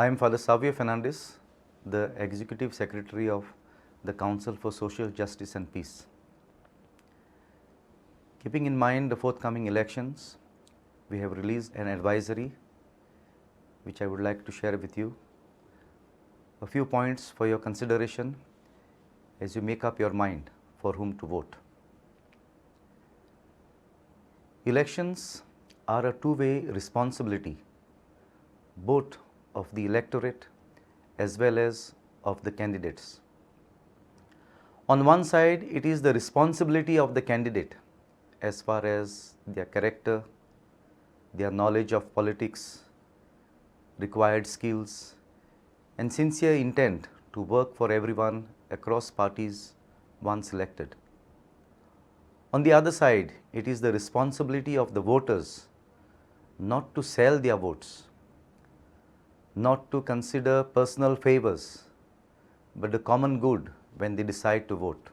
I am Father Savio Fernandes, the Executive Secretary of the Council for Social Justice and Peace. Keeping in mind the forthcoming elections, we have released an advisory which I would like to share with you. A few points for your consideration as you make up your mind for whom to vote. Elections are a two-way responsibility, both of the electorate as well as of the candidates. On one side, it is the responsibility of the candidate as far as their character, their knowledge of politics, required skills, and sincere intent to work for everyone across parties once elected. On the other side, it is the responsibility of the voters not to sell their votes, not to consider personal favors, but the common good when they decide to vote.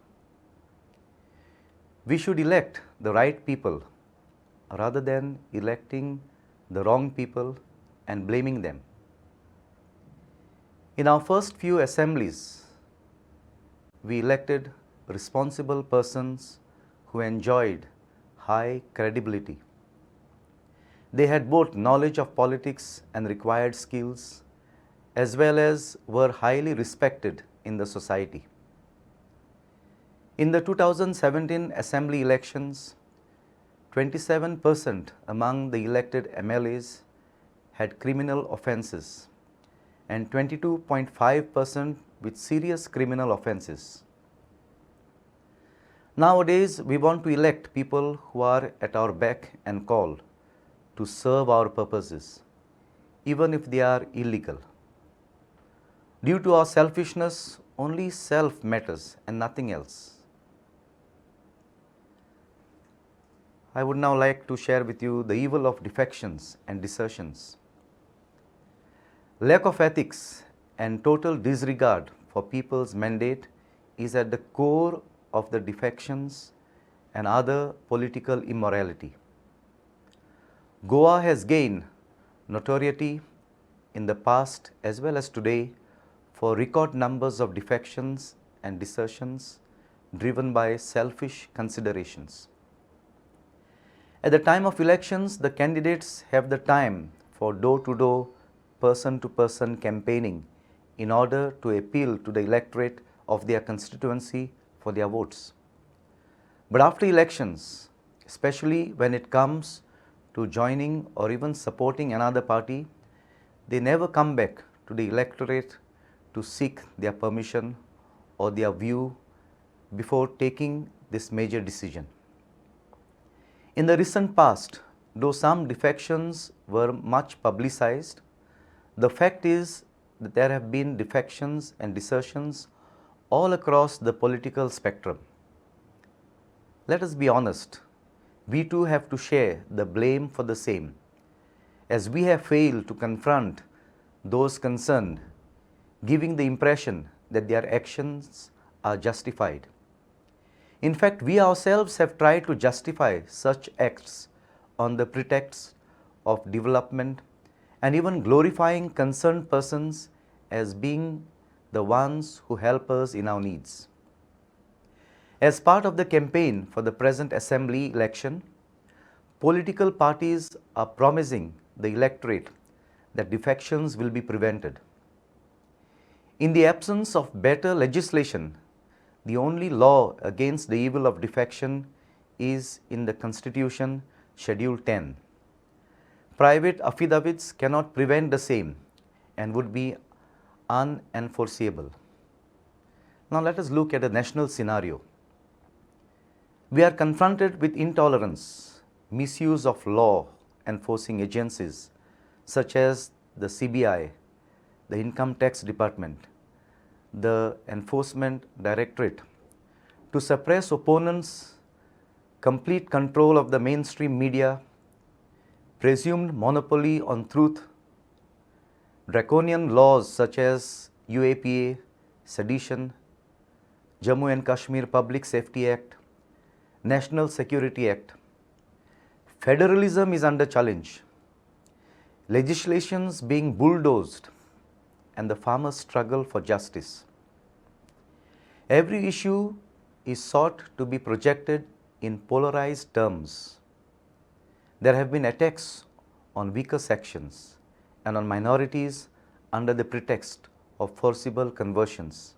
We should elect the right people rather than electing the wrong people and blaming them. In our first few assemblies, we elected responsible persons who enjoyed high credibility. They had both knowledge of politics and required skills, as well as were highly respected in the society. In the 2017 Assembly elections, 27% among the elected MLAs had criminal offences and 22.5% with serious criminal offences. Nowadays, we want to elect people who are at our beck and call to serve our purposes, even if they are illegal. Due to our selfishness, only self matters and nothing else. I would now like to share with you the evil of defections and desertions. Lack of ethics and total disregard for people's mandate is at the core of the defections and other political immorality. Goa has gained notoriety in the past as well as today for record numbers of defections and desertions driven by selfish considerations. At the time of elections, the candidates have the time for door-to-door, person-to-person campaigning in order to appeal to the electorate of their constituency for their votes. But after elections, especially when it comes to joining or even supporting another party, they never come back to the electorate to seek their permission or their view before taking this major decision. In the recent past, though some defections were much publicized, the fact is that there have been defections and desertions all across the political spectrum. Let us be honest. We too have to share the blame for the same, as we have failed to confront those concerned, giving the impression that their actions are justified. In fact, we ourselves have tried to justify such acts on the pretext of development and even glorifying concerned persons as being the ones who help us in our needs. As part of the campaign for the present Assembly election, political parties are promising the electorate that defections will be prevented. In the absence of better legislation, the only law against the evil of defection is in the Constitution, Schedule 10. Private affidavits cannot prevent the same and would be unenforceable. Now let us look at a national scenario. We are confronted with intolerance, misuse of law enforcing agencies such as the CBI, the Income Tax Department, the Enforcement Directorate, to suppress opponents, complete control of the mainstream media, presumed monopoly on truth, draconian laws such as UAPA, sedition, Jammu and Kashmir Public Safety Act, National Security Act. Federalism is under challenge. Legislations being bulldozed and the farmers' struggle for justice. Every issue is sought to be projected in polarized terms. There have been attacks on weaker sections and on minorities under the pretext of forcible conversions.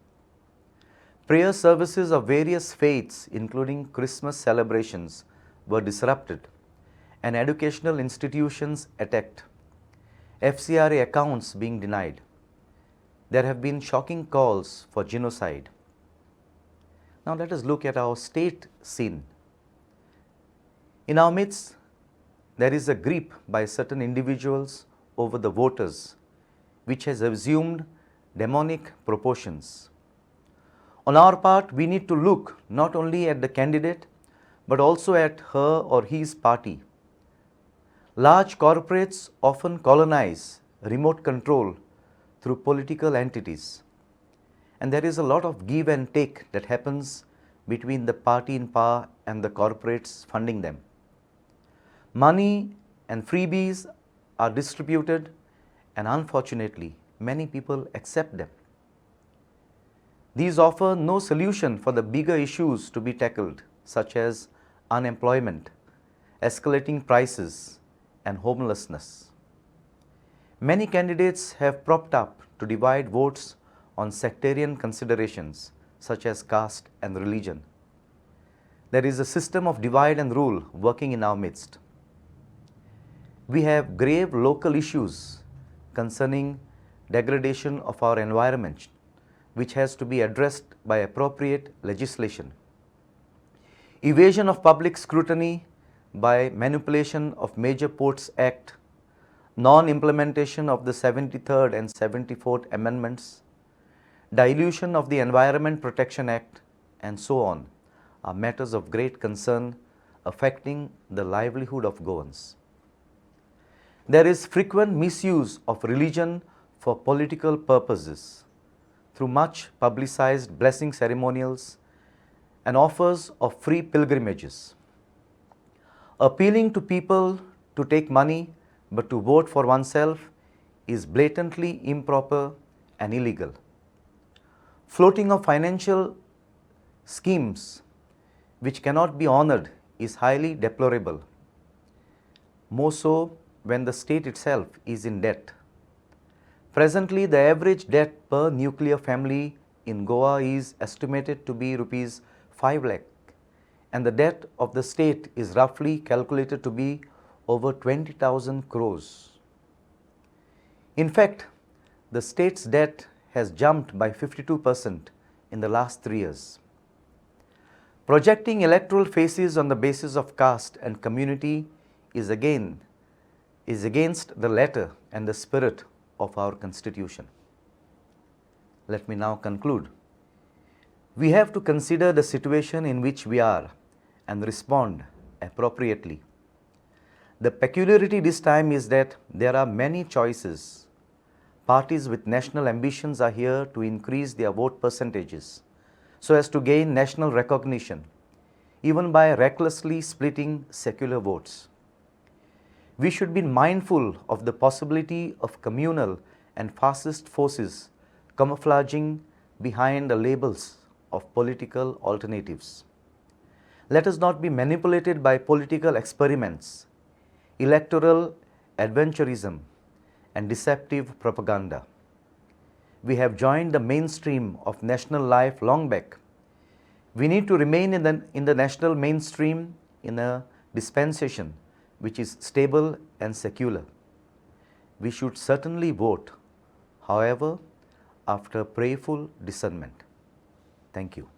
Prayer services of various faiths, including Christmas celebrations, were disrupted and educational institutions attacked. FCRA accounts being denied. There have been shocking calls for genocide. Now let us look at our state scene. In our midst, there is a grip by certain individuals over the voters, which has assumed demonic proportions. On our part, we need to look not only at the candidate, but also at her or his party. Large corporates often colonize remote control through political entities. And there is a lot of give and take that happens between the party in power and the corporates funding them. Money and freebies are distributed, and unfortunately, many people accept them. These offer no solution for the bigger issues to be tackled, such as unemployment, escalating prices, and homelessness. Many candidates have propped up to divide votes on sectarian considerations, such as caste and religion. There is a system of divide and rule working in our midst. We have grave local issues concerning degradation of our environment, which has to be addressed by appropriate legislation. Evasion of public scrutiny by manipulation of Major Ports Act, non-implementation of the 73rd and 74th Amendments, dilution of the Environment Protection Act, and so on, are matters of great concern affecting the livelihood of Goans. There is frequent misuse of religion for political purposes through much publicized blessing ceremonials and offers of free pilgrimages. Appealing to people to take money but to vote for oneself is blatantly improper and illegal. Floating of financial schemes which cannot be honored is highly deplorable, more so when the state itself is in debt. Presently, the average debt per nuclear family in Goa is estimated to be rupees 5 lakh, and the debt of the state is roughly calculated to be over 20,000 crores. In fact, the state's debt has jumped by 52% in the last 3 years. Projecting electoral phases on the basis of caste and community is against the letter and the spirit of our Constitution. Let me now conclude. We have to consider the situation in which we are and respond appropriately. The peculiarity this time is that there are many choices. Parties with national ambitions are here to increase their vote percentages so as to gain national recognition, even by recklessly splitting secular votes. We should be mindful of the possibility of communal and fascist forces camouflaging behind the labels of political alternatives. Let us not be manipulated by political experiments, electoral adventurism, and deceptive propaganda. We have joined the mainstream of national life long back. We need to remain in the national mainstream in a dispensation which is stable and secular. We should certainly vote, however, after prayerful discernment. Thank you.